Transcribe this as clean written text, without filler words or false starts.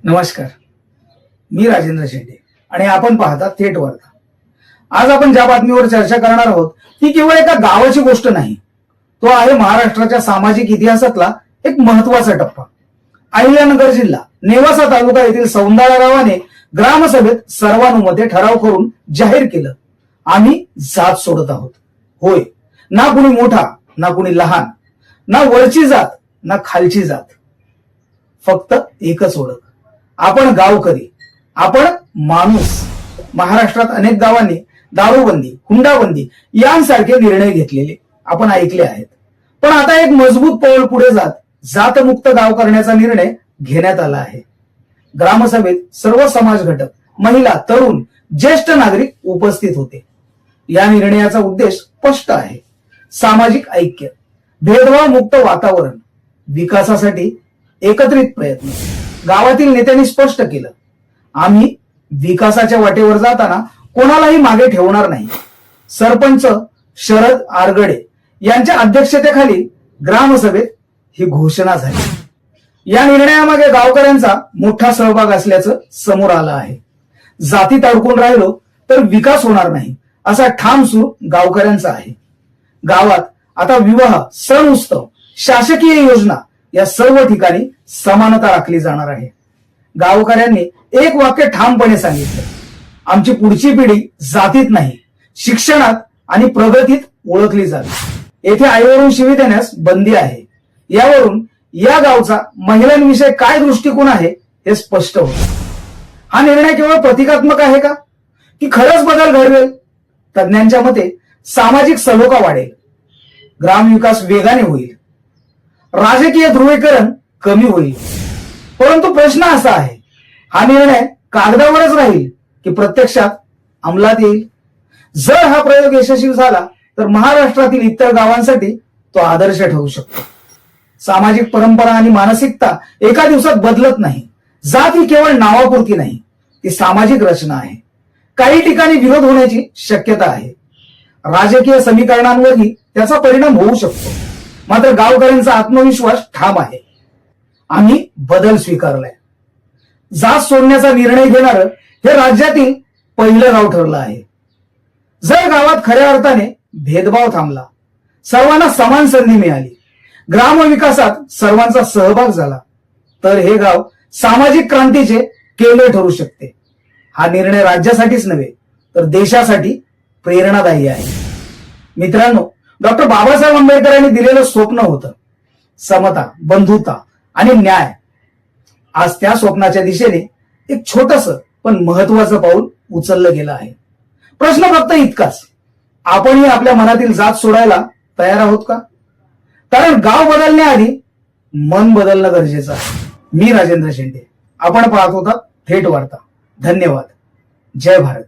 नमस्कार. मी राजेंद्र शेंडे आणि आपण पाहता थेट वार्ता. आज आपण ज्या बातमीवर चर्चा करणार आहोत ती केवळ एका गावाची गोष्ट नाही, तो आहे महाराष्ट्राच्या सामाजिक इतिहासातला एक महत्वाचा टप्पा. अहिल्यानगर जिल्हा नेवासा तालुका येथील सौंदाळा गावाने ग्रामसभेत सर्वानुमते ठराव करून जाहीर केलं, आम्ही जात सोडत आहोत. होय, ना कुणी मोठा ना कुणी लहान, ना वरची जात ना खालची जात, फक्त एकच ओळख, आपण गावकरी, आपण माणूस. महाराष्ट्रात अनेक गावांनी दारूबंदी, हुंडाबंदी यांसारखे निर्णय घेतलेले आपण ऐकले आहेत. पण आता एक मजबूत पाऊल पुढे जात जातमुक्त गाव करण्याचा निर्णय घेण्यात आला आहे. ग्रामसभेत सर्व समाज घटक, महिला, तरुण, ज्येष्ठ नागरिक उपस्थित होते. या निर्णयाचा उद्देश स्पष्ट आहे: सामाजिक ऐक्य, भेदभाव मुक्त वातावरण, विकासासाठी एकत्रित प्रयत्न. गावातील नेत्यांनी स्पष्ट केलं, आम्ही विकासाच्या वाटेवर जाताना कोणालाही मागे ठेवणार नाही. सरपंच शरद आरगडे यांच्या अध्यक्षतेखाली ग्रामसभेत ही घोषणा झाली. या निर्णयामागे गावकऱ्यांचा मोठा सहभाग असल्याचं समोर आलं आहे. जातीत अडकून राहिलो तर विकास होणार नाही, असा ठाम सूर गावकऱ्यांचा आहे. गावात आता विवाह, सण उत्सव, शासकीय योजना या सर्व ठिकाणी समानता राखली जाणार आहे. गावकऱ्यांनी एक वाक्य ठामपणे सांगितलं, आमची पुढची पिढी जातीत नाही, शिक्षणात आणि प्रगतीत ओळखली जावी. येथे आईवरून शिवी देण्यास बंदी आहे. यावरून या गावचा महिलांविषयी काय दृष्टिकोन आहे हे स्पष्ट होतं. हा निर्णय केवळ प्रतिकात्मक आहे का, की खरंच बदल घडवेल? तज्ञांच्या मते सामाजिक सलोखा वाढेल, ग्रामविकास वेगाने होईल, राजकीय ध्रुवीकरण कमी होईल. परंतु प्रश्न असा आहे, हा निर्णय कागदावरच राहील की प्रत्यक्षात अंमलात येईल? जर हा प्रयोग यशस्वी झाला तर महाराष्ट्रातील इतर गावांसाठी तो आदर्श ठरू शकतो. सामाजिक परंपरा आणि मानसिकता एका दिवसात बदलत नाही. जात ही केवळ नावापुरती नाही, ती सामाजिक रचना आहे. काही ठिकाणी विरोध होण्याची शक्यता आहे, राजकीय समीकरणांवरही त्याचा परिणाम होऊ शकतो. मात्र गावकऱ्यांचा आत्मविश्वास ठाम आहे, आम्ही बदल स्वीकारलाय. जात सोडण्याचा निर्णय घेणार हे राज्यातील पहिलं गाव ठरलं आहे. जर गावात खऱ्या अर्थाने भेदभाव थांबला, सर्वांना समान संधी मिळाली, ग्रामविकासात सर्वांचा सहभाग झाला, तर हे गाव सामाजिक क्रांतीचे केंद्र ठरू शकते. हा निर्णय राज्यासाठीच नव्हे तर देशासाठी प्रेरणादायी आहे. मित्रांनो, डॉक्टर बाबासाहेब आंबेडकरांनी दिलेलं स्वप्न होतं समता, बंधुता आणि न्याय. आज त्या स्वप्नाच्या दिशेने एक छोटस पण महत्वाचं पाऊल उचललं गेलं आहे. प्रश्न फक्त इतकाच, आपणही आपल्या मनातील जात सोडायला तयार आहोत का? कारण गाव बदलण्याआधी मन बदलणं गरजेचं आहे. मी राजेंद्र शेंडे, आपण पाहत होता थेट वार्ता. धन्यवाद. जय भारत.